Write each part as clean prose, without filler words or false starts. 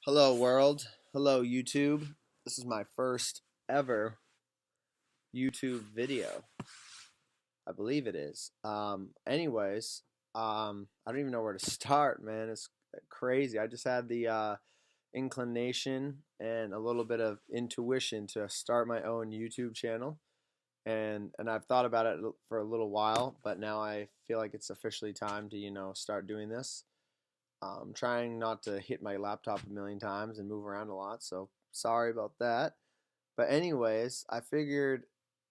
Hello, world. Hello, YouTube. This is my first ever YouTube video. I believe it is. I don't even know where to start, man. It's crazy. I just had the inclination and a little bit of intuition to start my own YouTube channel. And I've thought about it for a little while, but now I feel like it's officially time to, start doing this. Trying not to hit my laptop a million times and move around a lot, so sorry about that. But anyways, I figured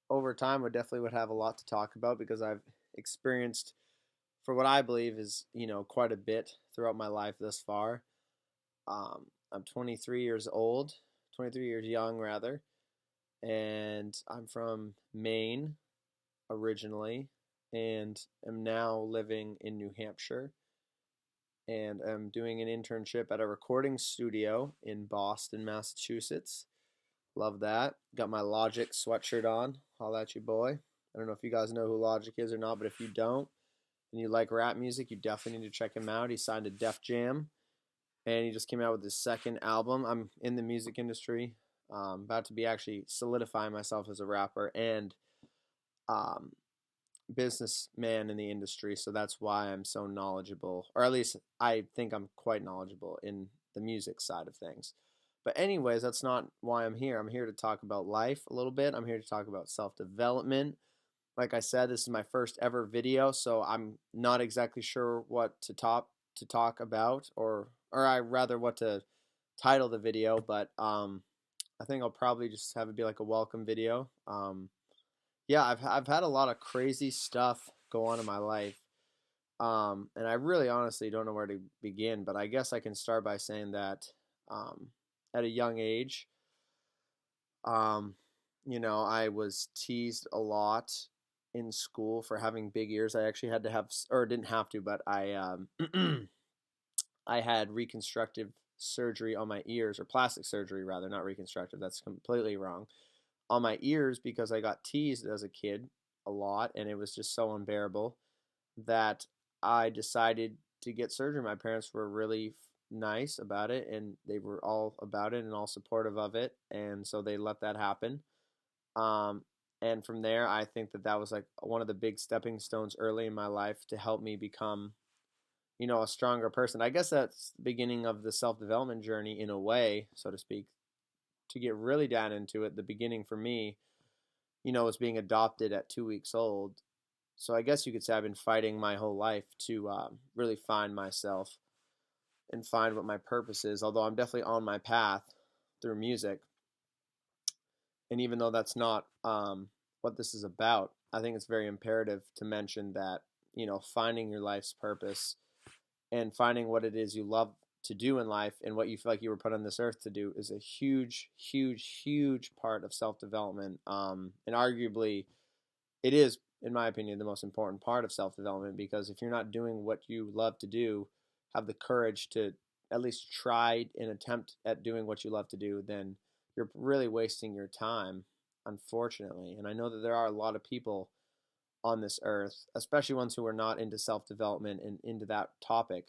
over time I definitely would have a lot to talk about because I've experienced, for what I believe is, quite a bit throughout my life thus far. I'm 23 years old, 23 years young rather, and I'm from Maine originally, and am now living in New Hampshire and I'm doing an internship at a recording studio in Boston, Massachusetts. Love that. Got my Logic sweatshirt on. Holla at you, boy. I don't know if you guys know who Logic is or not, but if you don't and you like rap music, you definitely need to check him out. He signed to Def Jam and he just came out with his second album. I'm in the music industry, about to be actually solidifying myself as a rapper and um, businessman in the industry, so that's why I'm so knowledgeable, or at least I think I'm quite knowledgeable in the music side of things. But anyways, that's not why I'm here. I'm here to talk about life a little bit. I'm here to talk about self-development. Like I said, this is my first ever video, so I'm not exactly sure what to talk about, or I rather what to title the video, but I think I'll probably just have it be like a welcome video. Yeah, I've had a lot of crazy stuff go on in my life. And I really honestly don't know where to begin, but I guess I can start by saying that at a young age, um, I was teased a lot in school for having big ears. I actually had to have, or didn't have to, but I had reconstructive surgery on my ears, or plastic surgery rather, not reconstructive. That's completely wrong. On my ears because I got teased as a kid a lot, and it was just so unbearable that I decided to get surgery. My parents were really nice about it, and they were all about it and all supportive of it, and so they let that happen. Um, and from there, I think that that was like one of the big stepping stones early in my life to help me become, a stronger person. I guess that's the beginning of the self development journey in a way, so to speak. To get really down into it, the beginning for me, was being adopted at 2 weeks old. So I guess you could say I've been fighting my whole life to really find myself and find what my purpose is. Although I'm definitely on my path through music, and even though that's not what this is about, I think it's very imperative to mention that finding your life's purpose and finding what it is you love to do in life and what you feel like you were put on this earth to do is a huge, huge, huge part of self development. And arguably, it is, in my opinion, the most important part of self development because if you're not doing what you love to do, have the courage to at least try and attempt at doing what you love to do, then you're really wasting your time, unfortunately. And I know that there are a lot of people on this earth, especially ones who are not into self development and into that topic,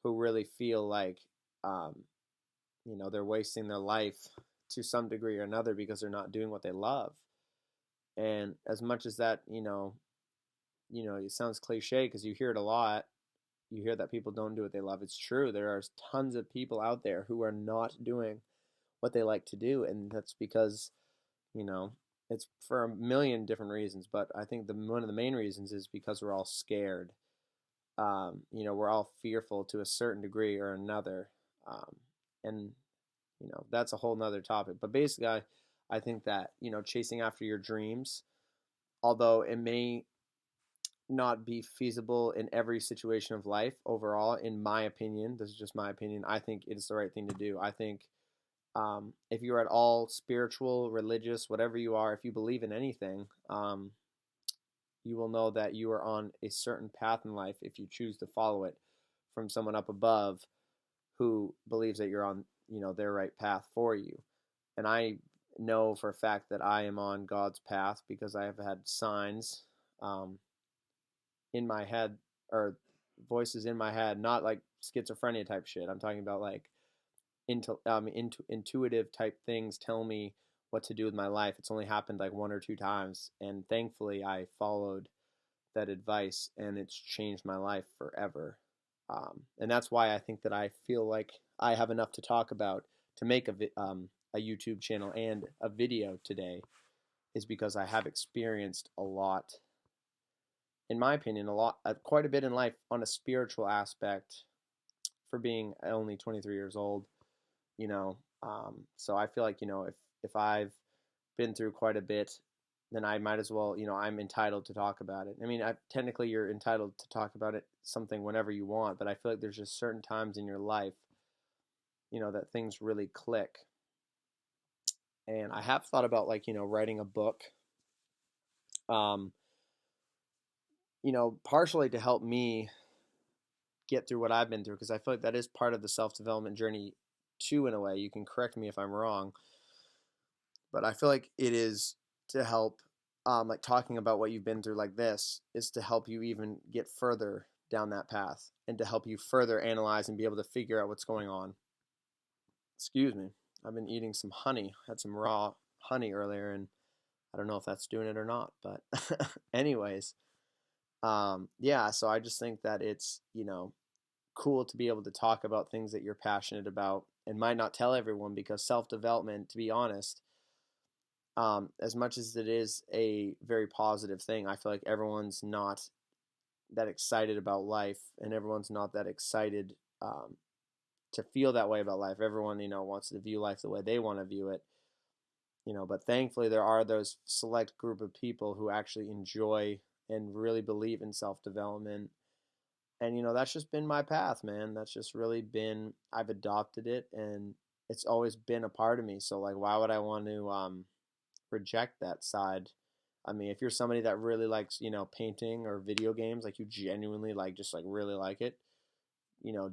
who really feel like, um, they're wasting their life to some degree or another because they're not doing what they love. And as much as that, it sounds cliche because you hear it a lot. You hear that people don't do what they love. It's true. There are tons of people out there who are not doing what they like to do, and that's because, you know, it's for a million different reasons. But I think the one of the main reasons is because we're all scared. We're all fearful to a certain degree or another, and that's a whole nother topic. But basically, I think that chasing after your dreams, although it may not be feasible in every situation of life overall, in my opinion, this is just my opinion, I think it is the right thing to do. I think if you're at all spiritual, religious, whatever you are, if you believe in anything, you will know that you are on a certain path in life if you choose to follow it from someone up above who believes that you're on their right path for you. And I know for a fact that I am on God's path because I have had signs um, in my head, or voices in my head, not like schizophrenia type shit. I'm talking about like intuitive type things tell me what to do with my life. It's only happened like 1 or 2 times, and thankfully I followed that advice, and it's changed my life forever. And that's why I think that I feel like I have enough to talk about to make a YouTube channel and a video today, is because I have experienced a lot, in my opinion, quite a bit in life on a spiritual aspect for being only 23 years old, you know. So I feel like, if I've been through quite a bit, then I might as well, I'm entitled to talk about it. I mean, technically you're entitled to talk about something whenever you want, but I feel like there's just certain times in your life, that things really click. And I have thought about, like, writing a book, um, partially to help me get through what I've been through, because I feel like that is part of the self-development journey too, in a way. You can correct me if I'm wrong, but I feel like it is to help, like talking about what you've been through like this is to help you even get further down that path, and to help you further analyze and be able to figure out what's going on. Excuse me. I've been eating some honey. Had some raw honey earlier, and I don't know if that's doing it or not, but anyways, yeah, so I just think that it's, cool to be able to talk about things that you're passionate about and might not tell everyone, because self-development, to be honest, as much as it is a very positive thing, I feel like everyone's not that excited about life, and everyone's not that excited to feel that way about life. Everyone, wants to view life the way they want to view it, but thankfully there are those select group of people who actually enjoy and really believe in self-development. And, that's just been my path, man. That's just really been, I've adopted it, and it's always been a part of me. So, like, why would I want to reject that side? I mean, if you're somebody that really likes, painting or video games, like you genuinely like, just like really like it,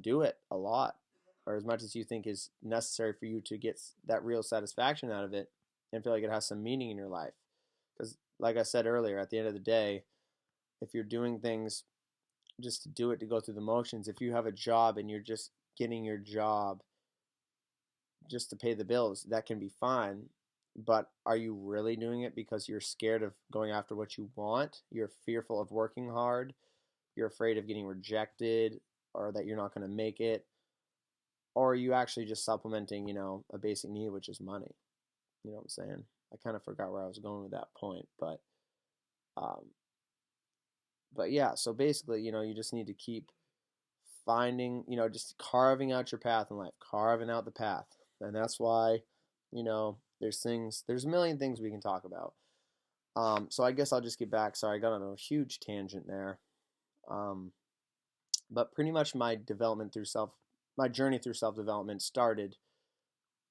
do it a lot, or as much as you think is necessary for you to get that real satisfaction out of it and feel like it has some meaning in your life. Because, like I said earlier, at the end of the day, if you're doing things just to do it, to go through the motions, if you have a job and you're just getting your job just to pay the bills, that can be fine. But are you really doing it because you're scared of going after what you want? You're fearful of working hard. You're afraid of getting rejected, or that you're not going to make it. Or are you actually just supplementing, a basic need, which is money? You know what I'm saying? I kind of forgot where I was going with that point, um, but yeah. So basically, you just need to keep finding, just carving out your path in life, carving out the path, and that's why, there's a million things we can talk about. So I guess I'll just get back. Sorry, I got on a huge tangent there. Um, but pretty much my journey through self-development started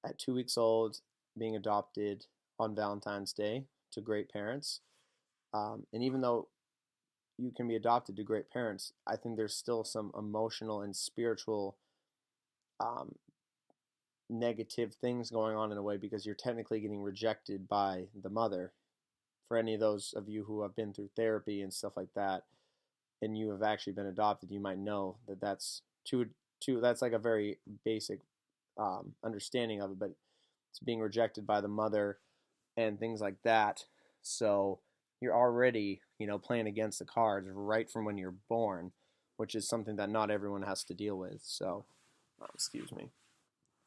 at 2 weeks old, being adopted on Valentine's Day to great parents. And even though you can be adopted to great parents, I think there's still some emotional and spiritual um, negative things going on in a way, because you're technically getting rejected by the mother. For any of those of you who have been through therapy and stuff like that, and you have actually been adopted, you might know that that's like a very basic understanding of it, but it's being rejected by the mother and things like that. So you're already, playing against the cards right from when you're born, which is something that not everyone has to deal with. So, excuse me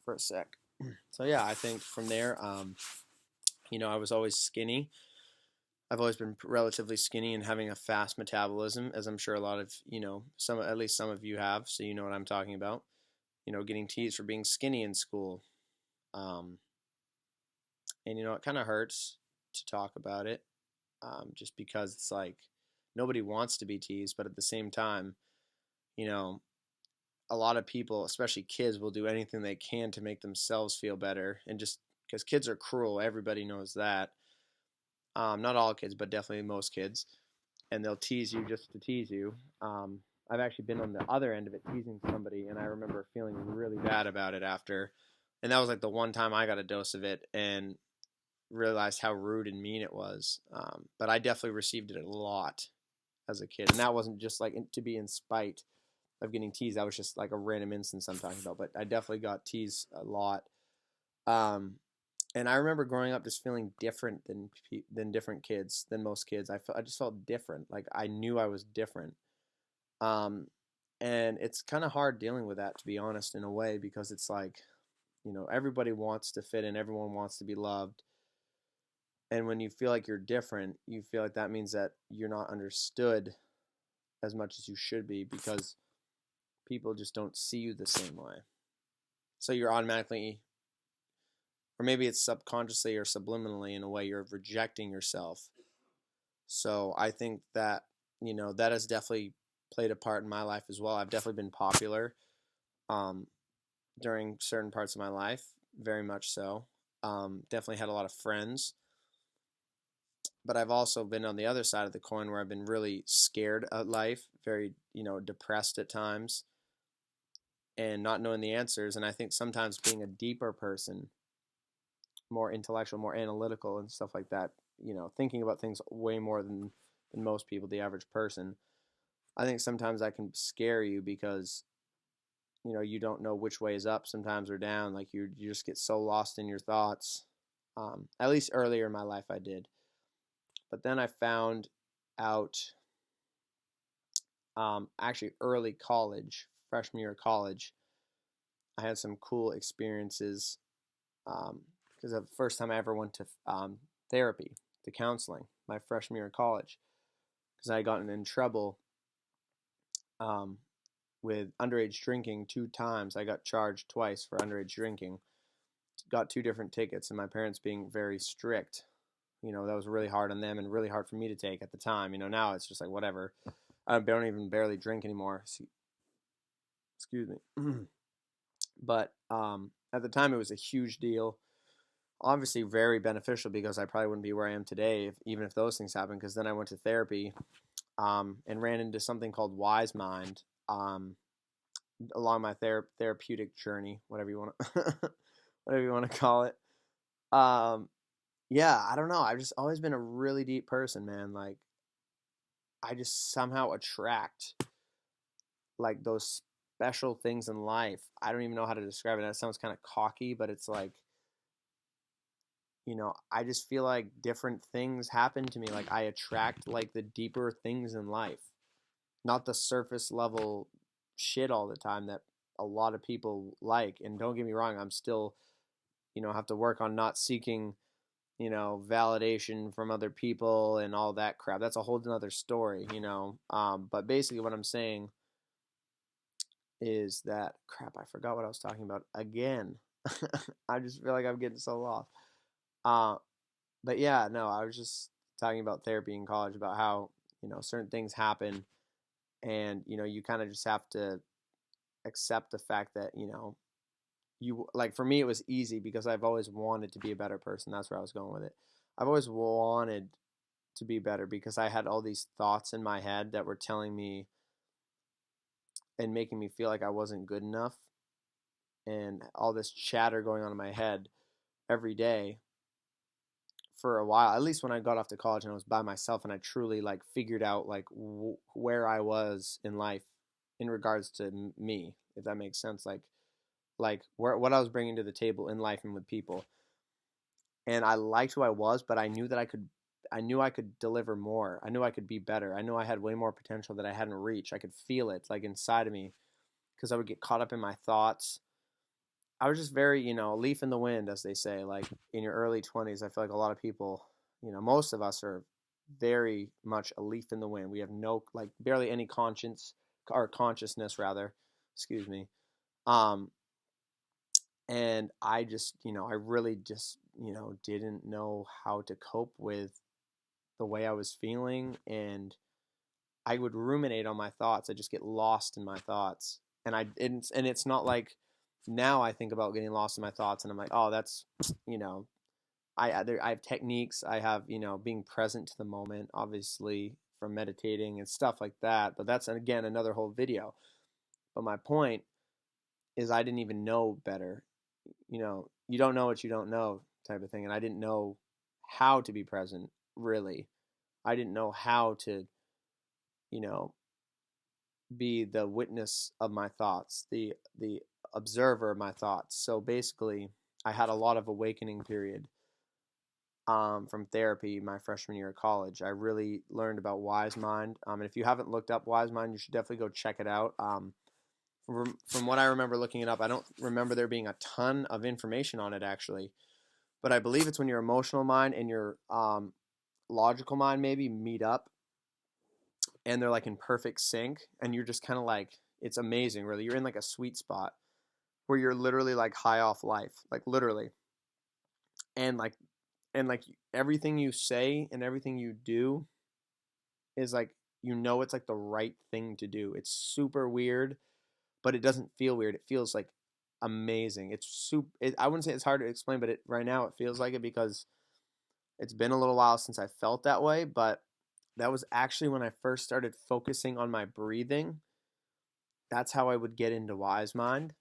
for a sec. So yeah, I think from there, I was always skinny. I've always been relatively skinny and having a fast metabolism, as I'm sure a lot of, at least some of you have, so you know what I'm talking about. Getting teased for being skinny in school. Um, and, it kind of hurts to talk about it, just because it's like nobody wants to be teased, but at the same time, you know, a lot of people, especially kids, will do anything they can to make themselves feel better. And just because kids are cruel, everybody knows that. Not all kids, but definitely most kids. And they'll tease you just to tease you. I've actually been on the other end of it, teasing somebody, and I remember feeling really bad about it after. And that was like the one time I got a dose of it and realized how rude and mean it was. But I definitely received it a lot as a kid. And that wasn't just like to be in spite. of getting teased. That was just like a random instance I'm talking about, but I definitely got teased a lot. Um, and I remember growing up just feeling different than different kids, than most kids. I just felt different. Like I knew I was different. Um, and it's kind of hard dealing with that, to be honest, in a way, because it's like, everybody wants to fit in, everyone wants to be loved. And when you feel like you're different, you feel like that means that you're not understood as much as you should be, because people just don't see you the same way. So you're automatically, or maybe it's subconsciously or subliminally, in a way, you're rejecting yourself. So I think that, that has definitely played a part in my life as well. I've definitely been popular um, during certain parts of my life, very much so. Definitely had a lot of friends. But I've also been on the other side of the coin, where I've been really scared at life, very, depressed at times, and not knowing the answers. And I think sometimes being a deeper person, more intellectual, more analytical, and stuff like that, thinking about things way more than most people, the average person, I think sometimes that can scare you, because you don't know which way is up sometimes or down. Like you just get so lost in your thoughts. At least earlier in my life I did. But then I found out, actually early college, freshman year of college, I had some cool experiences, because the first time I ever went to therapy, to counseling, my freshman year of college, because I had gotten in trouble um, with underage drinking 2 times. I got charged twice for underage drinking, got 2 different tickets, and my parents being very strict. That was really hard on them and really hard for me to take at the time. Now it's just like whatever. I don't even barely drink anymore. Excuse me. But at the time, it was a huge deal. Obviously, very beneficial, because I probably wouldn't be where I am today even if those things happened. Because then I went to therapy, and ran into something called Wise Mind, along my therapeutic journey, whatever you want to whatever you want to call it. Um, yeah, I don't know. I've just always been a really deep person, man. Like I just somehow attract like those special things in life. I don't even know how to describe it. That sounds kind of cocky, but it's like, I just feel like different things happen to me. Like I attract like the deeper things in life, not the surface level shit all the time that a lot of people like. And don't get me wrong, I'm still, have to work on not seeking, validation from other people and all that crap. That's a whole nother story. But basically what I'm saying is that, crap, I forgot what I was talking about again. I just feel like I'm getting so lost. Uh, but yeah, no, I was just talking about therapy in college, about how, certain things happen, and, you kind of just have to accept the fact that, you, like, for me, it was easy because I've always wanted to be a better person. That's where I was going with it. I've always wanted to be better, because I had all these thoughts in my head that were telling me and making me feel like I wasn't good enough, and all this chatter going on in my head every day for a while. At least when I got off to college and I was by myself, and I truly like figured out like where I was in life in regards to me, if that makes sense. Like where, what I was bringing to the table in life and with people. And I liked who I was, but I knew that I knew I could deliver more. I knew I could be better. I knew I had way more potential that I hadn't reached. I could feel it like inside of me, because I would get caught up in my thoughts. I was just very, a leaf in the wind, as they say. Like in your early 20s, I feel like a lot of people, most of us are very much a leaf in the wind. We have no, like, barely any conscience, or consciousness rather, excuse me. Um, and I just, I really just, didn't know how to cope with the way I was feeling, and I would ruminate on my thoughts. I just get lost in my thoughts, and it's not like now I think about getting lost in my thoughts, and I'm like, oh, that's, you know, I have techniques. I have, being present to the moment, obviously, from meditating and stuff like that. But that's, again, another whole video. But my point is, I didn't even know better. You don't know what you don't know, type of thing. And I didn't know how to be present, really. I didn't know how to, you know, be the witness of my thoughts, the observer of my thoughts. So basically, I had a lot of awakening period from therapy my freshman year of college. I really learned about Wise Mind. And if you haven't looked up Wise Mind, you should definitely go check it out. From what I remember looking it up, I don't remember there being a ton of information on it actually, but I believe it's when your emotional mind and your logical mind maybe meet up, and they're like in perfect sync, and you're just kind of like, it's amazing, really. You're in like a sweet spot where you're literally like high off life, like literally, and like everything you say and everything you do is like, it's like the right thing to do. It's super weird, but it doesn't feel weird. It feels like amazing. It's super. I wouldn't say it's hard to explain, but right now it feels like it because it's been a little while since I felt that way. But that was actually when I first started focusing on my breathing. That's how I would get into Wise Mind,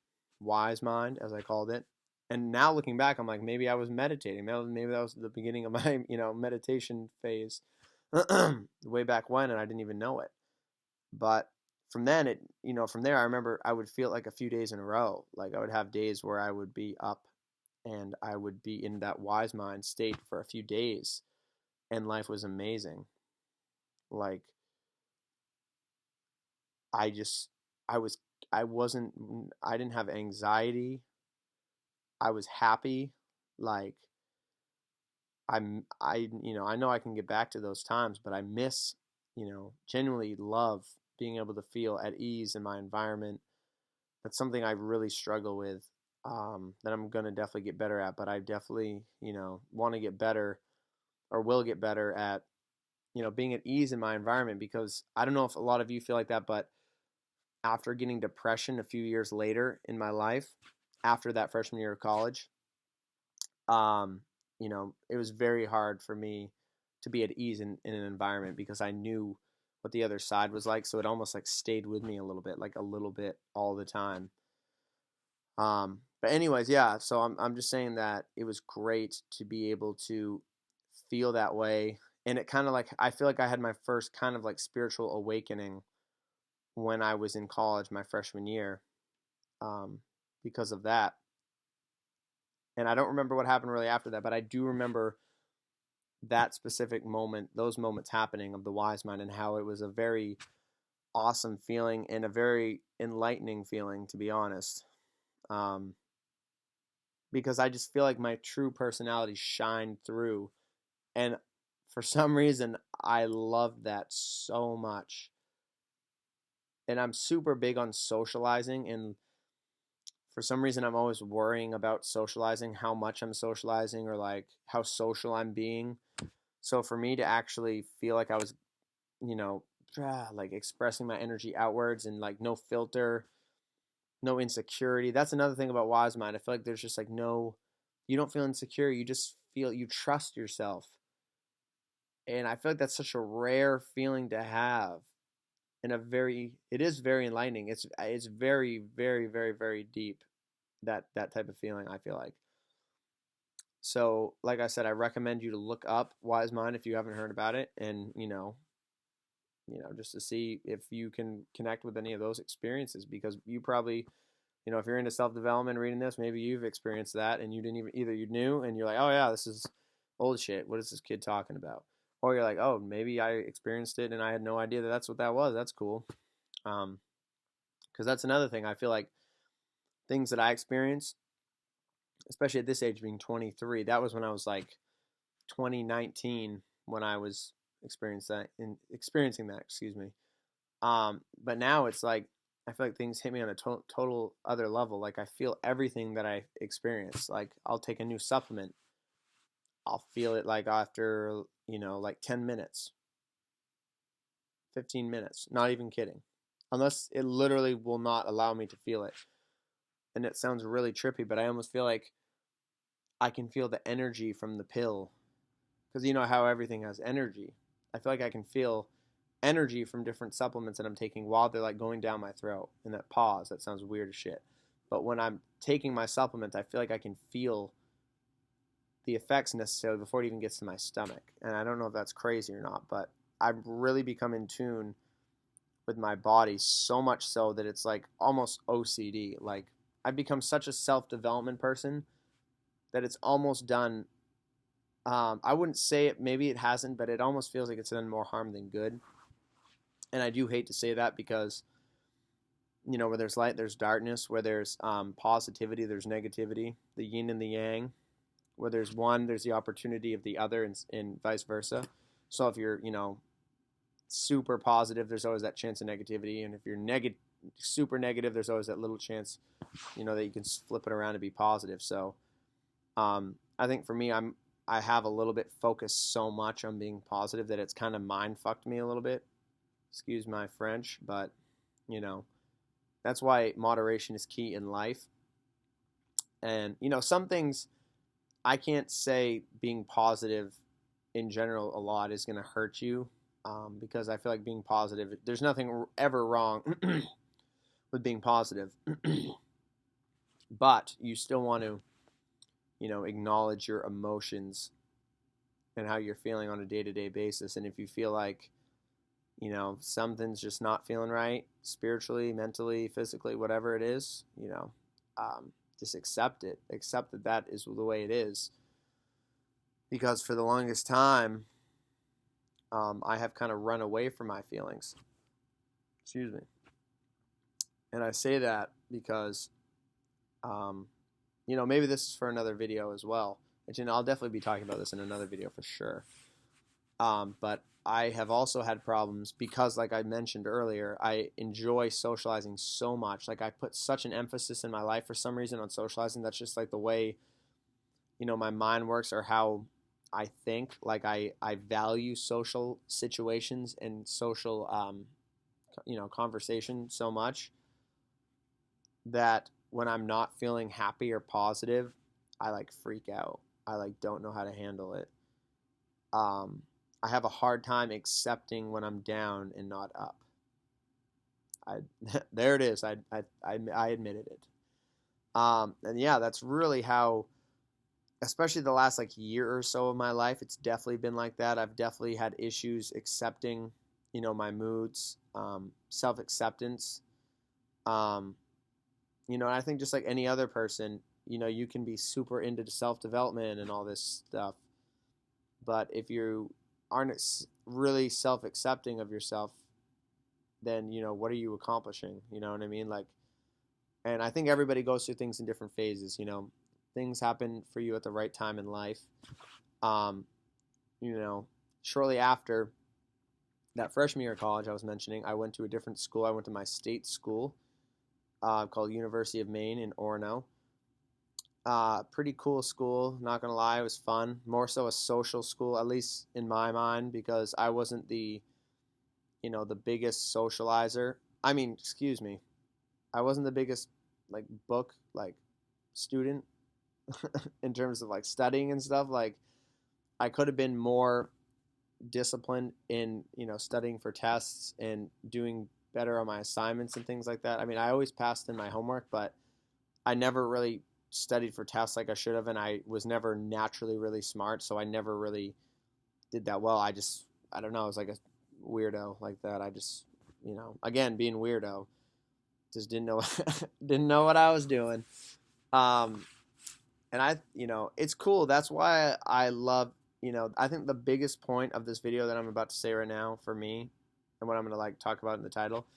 as I called it. And now looking back, I'm like, maybe I was meditating. Maybe that was the beginning of my, meditation phase way back when, and I didn't even know it. But from then, from there, I remember I would feel like a few days in a row. Like I would have days where I would be up and I would be in that Wise Mind state for a few days, and life was amazing. Like I just, I was, I wasn't, I didn't have anxiety. I was happy. Like I know I can get back to those times, but I miss, genuinely love being able to feel at ease in my environment. That's something I really struggle with. That I'm gonna definitely get better at, but I definitely, want to get better or will get better at, being at ease in my environment, because I don't know if a lot of you feel like that, but after getting depression a few years later in my life, after that freshman year of college, um, it was very hard for me to be at ease in an environment because I knew what the other side was like. So it almost like stayed with me a little bit, like a little bit all the time. But anyways, yeah. So I'm just saying that it was great to be able to feel that way, and it kind of like, I feel like I had my first kind of like spiritual awakening when I was in college my freshman year, um, because of that. And I don't remember what happened really after that, but I do remember that specific moment, those moments happening of the Wise Mind, and how it was a very awesome feeling and a very enlightening feeling, to be honest. Um, because I just feel like my true personality shined through, and for some reason, I love that so much. And I'm super big on socializing, and for some reason, I'm always worrying about socializing, how much I'm socializing, or like how social I'm being. So for me to actually feel like I was, you know, like expressing my energy outwards and like no filter, no insecurity. That's another thing about Wise Mind. I feel like there's just like no, you don't feel insecure. You just feel, you trust yourself. And I feel like that's such a rare feeling to have, and it is very enlightening. It's very, very, very, very deep, that type of feeling, I feel like. So, like I said, I recommend you to look up Wise Mind if you haven't heard about it, and just to see if you can connect with any of those experiences, because you probably, if you're into self development, reading this, maybe you've experienced that and you didn't even, either you knew and you're like, oh yeah, this is old shit. What is this kid talking about? Or you're like, oh, maybe I experienced it and I had no idea that that's what that was. That's cool. Because that's another thing. I feel like things that I experienced, especially at this age, being 23, that was when I was like 2019 when I was experiencing that. Excuse me. But now it's like I feel like things hit me on a total other level. Like I feel everything that I experience. Like I'll take a new supplement, I'll feel it like after like 10 minutes, 15 minutes. Not even kidding, unless it literally will not allow me to feel it. And it sounds really trippy, but I almost feel like I can feel the energy from the pill, because you know how everything has energy. I feel like I can feel energy from different supplements that I'm taking while they're like going down my throat. And that pause, that sounds weird as shit. But when I'm taking my supplements, I feel like I can feel the effects necessarily before it even gets to my stomach. And I don't know if that's crazy or not, but I've really become in tune with my body, so much so that it's like almost OCD. Like I've become such a self-development person that it's almost done. I wouldn't say it, maybe it hasn't, but it almost feels like it's done more harm than good. And I do hate to say that because, where there's light, there's darkness. Where there's positivity, there's negativity. The yin and the yang. Where there's one, there's the opportunity of the other, and vice versa. So if you're, super positive, there's always that chance of negativity. And if you're super negative, there's always that little chance, that you can flip it around and be positive. So I think for me, I have a little bit focused so much on being positive that it's kind of mind fucked me a little bit. Excuse my French, but that's why moderation is key in life. And some things I can't say being positive in general a lot is going to hurt you, because I feel like being positive, there's nothing ever wrong with being positive, but you still want to acknowledge your emotions and how you're feeling on a day-to-day basis. And if you feel like something's just not feeling right spiritually, mentally, physically, whatever it is, just accept it. Accept that that is the way it is. Because for the longest time, I have kind of run away from my feelings. Excuse me. And I say that because, maybe this is for another video as well. And I'll definitely be talking about this in another video for sure. But I have also had problems because, like I mentioned earlier, I enjoy socializing so much. Like I put such an emphasis in my life for some reason on socializing. That's just like the way, my mind works, or how I think. Like I value social situations and social, conversation so much that when I'm not feeling happy or positive, I like freak out. I like don't know how to handle it. I have a hard time accepting when I'm down and not up. There it is. I admitted it. And yeah, that's really how, especially the last like year or so of my life, it's definitely been like that. I've definitely had issues accepting, my moods, self-acceptance. And I think just like any other person, you can be super into self-development and all this stuff. But if you aren't really self-accepting of yourself, then, what are you accomplishing? You know what I mean? Like, and I think everybody goes through things in different phases, things happen for you at the right time in life. Shortly after that freshman year of college I was mentioning, I went to a different school. I went to my state school, called University of Maine in Orono. Pretty cool school, not gonna lie. It was fun. More so a social school, at least in my mind, because I wasn't the biggest socializer. I mean, excuse me, I wasn't the biggest like book like student in terms of like studying and stuff. Like I could have been more disciplined in studying for tests and doing better on my assignments and things like that. I mean, I always passed in my homework, but I never really studied for tests like I should have, and I was never naturally really smart, so I never really did that well. I don't know, I was like a weirdo like that. I just, again, being weirdo, just didn't know didn't know what I was doing. And it's cool. That's why I love, I think the biggest point of this video that I'm about to say right now for me, and what I'm going to like talk about in the title,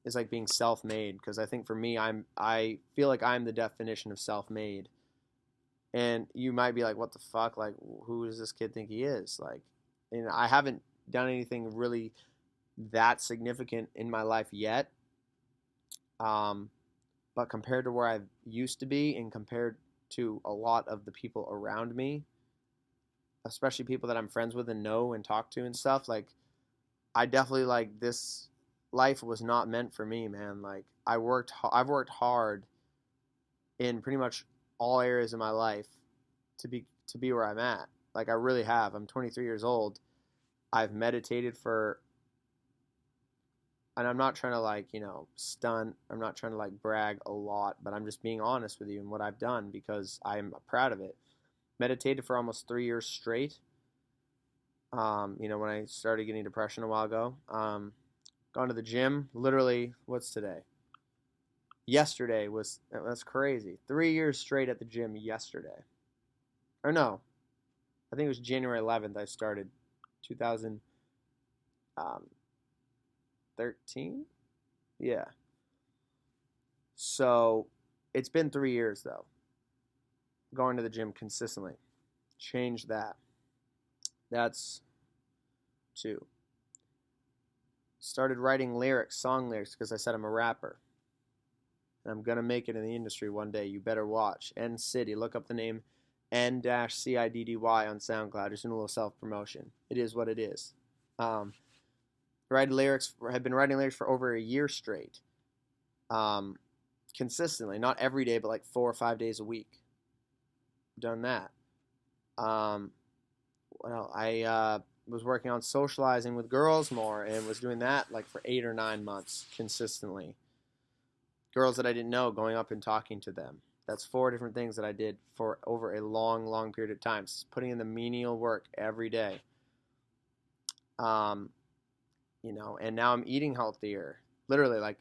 is like being self-made. Because I think for me, I feel like I'm the definition of self-made. And you might be like, what the fuck? Like, who does this kid think he is? Like, and I haven't done anything really that significant in my life yet. But compared to where I used to be, and compared to a lot of the people around me, especially people that I'm friends with and know and talk to and stuff, like, I definitely, like, this life was not meant for me, man. Like, I've worked hard in pretty much all areas of my life to be where I'm at. Like, I really have. I'm 23 years old. I've meditated for, and I'm not trying to like, stunt. I'm not trying to like brag a lot, but I'm just being honest with you and what I've done because I'm proud of it. Meditated for almost 3 years straight. When I started getting depression a while ago. Gone to the gym. Literally, what's today? Yesterday was, that's crazy. 3 years straight at the gym yesterday. Or no, I think it was January 11th I started. 2013? Yeah. So it's been 3 years though. Going to the gym consistently. Change that. That's two. Started writing lyrics, song lyrics, because I said I'm a rapper. And I'm going to make it in the industry one day. You better watch. N-Ciddy. Look up the name N-Ciddy on SoundCloud. Just doing a little self-promotion. It is what it is. Writing lyrics. I've been writing lyrics for over a year straight. Consistently. Not every day, but like 4 or 5 days a week. Done that. Well, I was working on socializing with girls more and was doing that like for 8 or 9 months consistently. Girls that I didn't know, going up and talking to them. That's 4 different things that I did for over a long, long period of time. Putting in the menial work every day. And now I'm eating healthier. Literally, like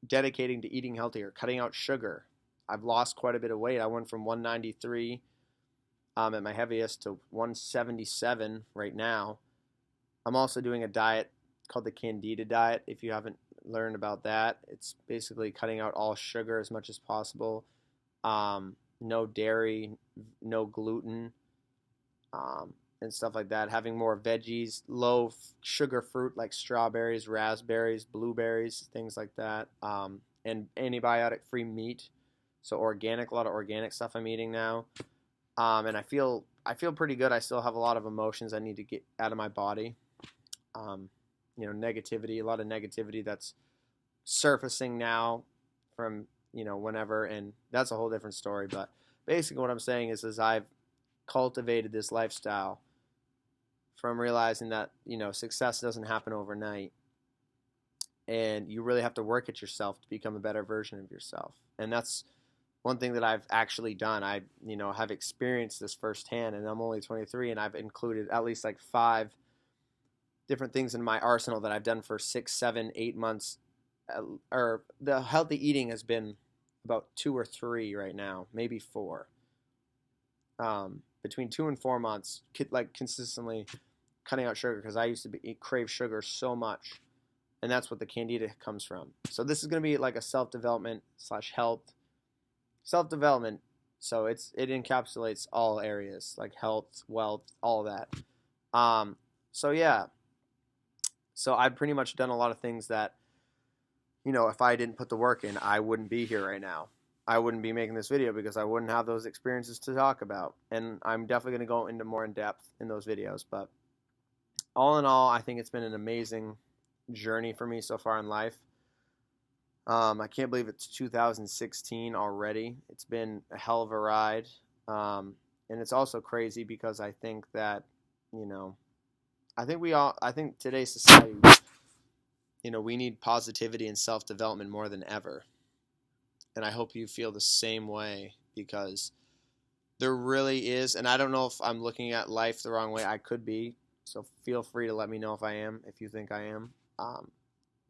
dedicating to eating healthier, cutting out sugar. I've lost quite a bit of weight. I went from 193 at my heaviest to 177 right now. I'm also doing a diet called the Candida diet. If you haven't learned about that, it's basically cutting out all sugar as much as possible. No dairy, no gluten, and stuff like that. Having more veggies, low sugar fruit like strawberries, raspberries, blueberries, things like that, and antibiotic-free meat. So organic, a lot of organic stuff I'm eating now. And I feel pretty good. I still have a lot of emotions I need to get out of my body. Negativity, a lot of negativity that's surfacing now from, whenever, and that's a whole different story. But basically what I'm saying is I've cultivated this lifestyle from realizing that, success doesn't happen overnight. And you really have to work at yourself to become a better version of yourself. And that's one thing that I've actually done. I, have experienced this firsthand, and I'm only 23, and I've included at least like 5 different things in my arsenal that I've done for 6, 7, 8 months. Or the healthy eating has been about 2 or 3 right now, maybe 4. Between 2 and 4 months, like consistently cutting out sugar, because I used to crave sugar so much, and that's what the Candida comes from. So this is going to be like a self-development / health. Self-development, so it encapsulates all areas like health, wealth, all that. So yeah, so I've pretty much done a lot of things that, if I didn't put the work in, I wouldn't be here right now. I wouldn't be making this video because I wouldn't have those experiences to talk about. And I'm definitely going to go into more in depth in those videos. But all in all, I think it's been an amazing journey for me so far in life. I can't believe it's 2016 already. It's been a hell of a ride. And it's also crazy because I think that, I think today's society, we need positivity and self-development more than ever. And I hope you feel the same way, because there really is, and I don't know if I'm looking at life the wrong way. I could be, so feel free to let me know if I am, if you think I am.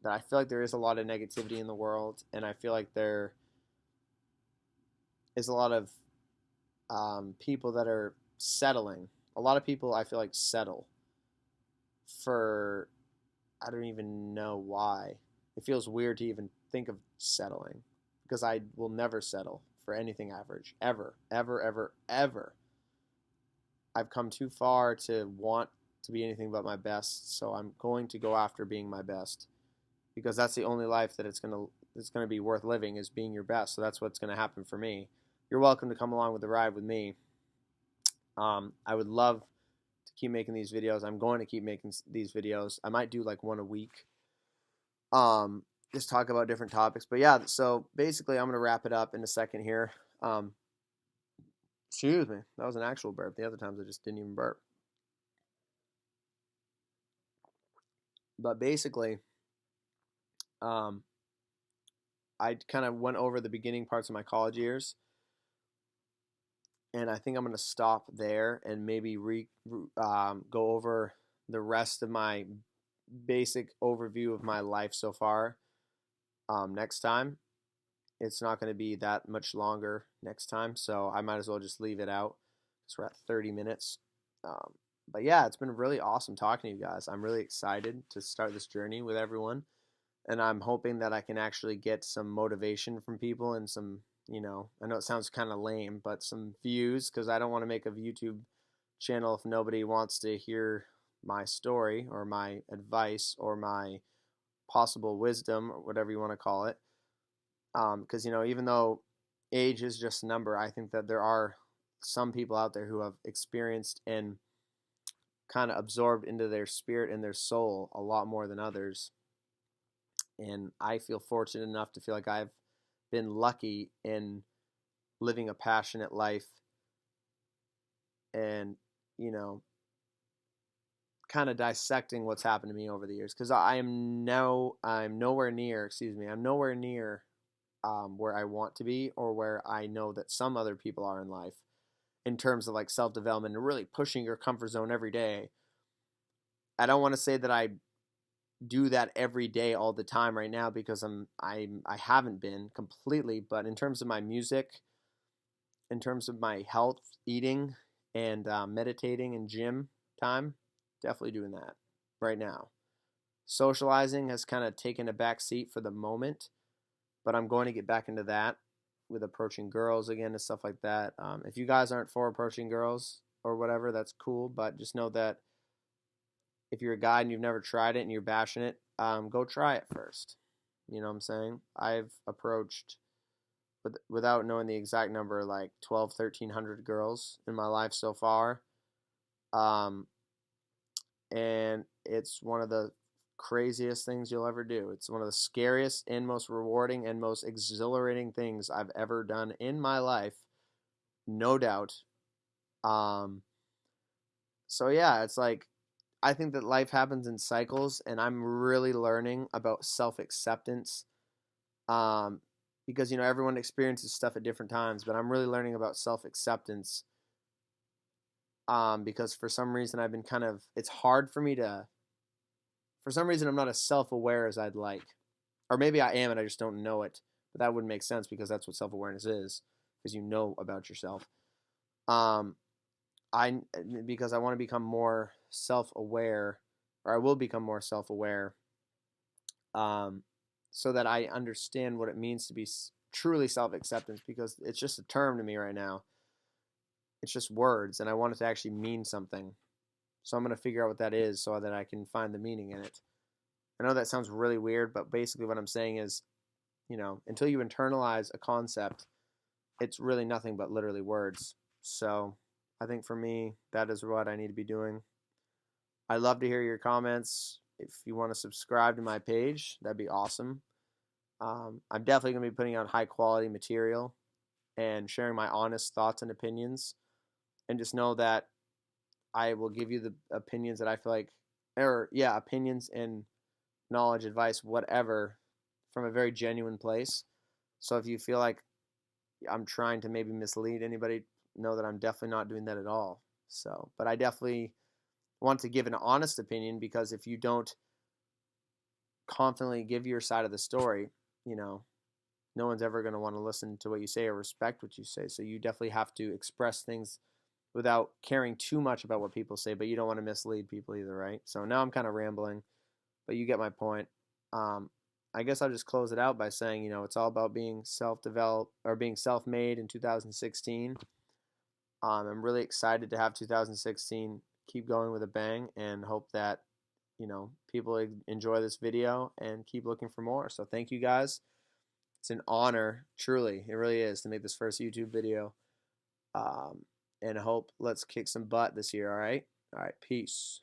That I feel like there is a lot of negativity in the world, and I feel like there is a lot of people that are settling. A lot of people, I feel like, settle for, I don't even know why. It feels weird to even think of settling, because I will never settle for anything average, ever, ever, ever, ever. I've come too far to want to be anything but my best, so I'm going to go after being my best, because that's the only life that it's gonna be worth living, is being your best. So that's what's gonna happen for me. You're welcome to come along with the ride with me. I would love to keep making these videos. I'm going to keep making these videos. I might do like one a week. Just talk about different topics. But yeah, so basically I'm gonna wrap it up in a second here. Excuse me, that was an actual burp. The other times I just didn't even burp. But basically, I kind of went over the beginning parts of my college years, and I think I'm going to stop there and maybe go over the rest of my basic overview of my life so far next time. It's not going to be that much longer next time, so I might as well just leave it out because we're at 30 minutes. Um, but yeah, it's been really awesome talking to you guys. I'm really excited to start this journey with everyone, and I'm hoping that I can actually get some motivation from people and some, I know it sounds kind of lame, but some views, because I don't want to make a YouTube channel if nobody wants to hear my story or my advice or my possible wisdom or whatever you want to call it. Because even though age is just a number, I think that there are some people out there who have experienced and kind of absorbed into their spirit and their soul a lot more than others. And I feel fortunate enough to feel like I've been lucky in living a passionate life and, kind of dissecting what's happened to me over the years. Because I'm nowhere near, I'm nowhere near where I want to be or where I know that some other people are in life in terms of like self-development and really pushing your comfort zone every day. I don't want to say that I do that every day all the time right now because I haven't been completely, but in terms of my music, in terms of my health, eating, and meditating and gym time, definitely doing that right now. Socializing has kind of taken a back seat for the moment, but I'm going to get back into that with approaching girls again and stuff like that. If you guys aren't for approaching girls or whatever, that's cool, but just know that if you're a guy and you've never tried it and you're passionate, go try it first. You know what I'm saying? I've approached, without knowing the exact number, like 12, 1,300 girls in my life so far. Um, and it's one of the craziest things you'll ever do. It's one of the scariest and most rewarding and most exhilarating things I've ever done in my life, no doubt. Um, so yeah, it's like I think that life happens in cycles, and I'm really learning about self-acceptance. Because everyone experiences stuff at different times, but I'm really learning about self-acceptance. Because for some reason I've been it's hard for me to, for some reason I'm not as self-aware as I'd like. Or maybe I am and I just don't know it. But that wouldn't make sense because that's what self-awareness is, because you know about yourself. Um, because I want to become more self-aware, or I will become more self-aware, um, so that I understand what it means to be truly self-acceptance, because it's just a term to me right now. It's just words, and I want it to actually mean something. So I'm going to figure out what that is so that I can find the meaning in it. I know that sounds really weird, but basically what I'm saying is, until you internalize a concept, it's really nothing but literally words. So I think for me, that is what I need to be doing. I'd love to hear your comments. If you want to subscribe to my page, that'd be awesome. I'm definitely going to be putting out high quality material and sharing my honest thoughts and opinions. And just know that I will give you the opinions that I feel like, opinions and knowledge, advice, whatever, from a very genuine place. So if you feel like I'm trying to maybe mislead anybody, know that I'm definitely not doing that at all. So, but I definitely want to give an honest opinion, because if you don't confidently give your side of the story, no one's ever going to want to listen to what you say or respect what you say. So you definitely have to express things without caring too much about what people say, but you don't want to mislead people either, right? So now I'm kind of rambling, but you get my point. I guess I'll just close it out by saying, it's all about being self-developed or being self-made in 2016. I'm really excited to have 2016 keep going with a bang, and hope that, people enjoy this video and keep looking for more. So thank you guys. It's an honor, truly, it really is, to make this first YouTube video. And I hope let's kick some butt this year, all right? All right, peace.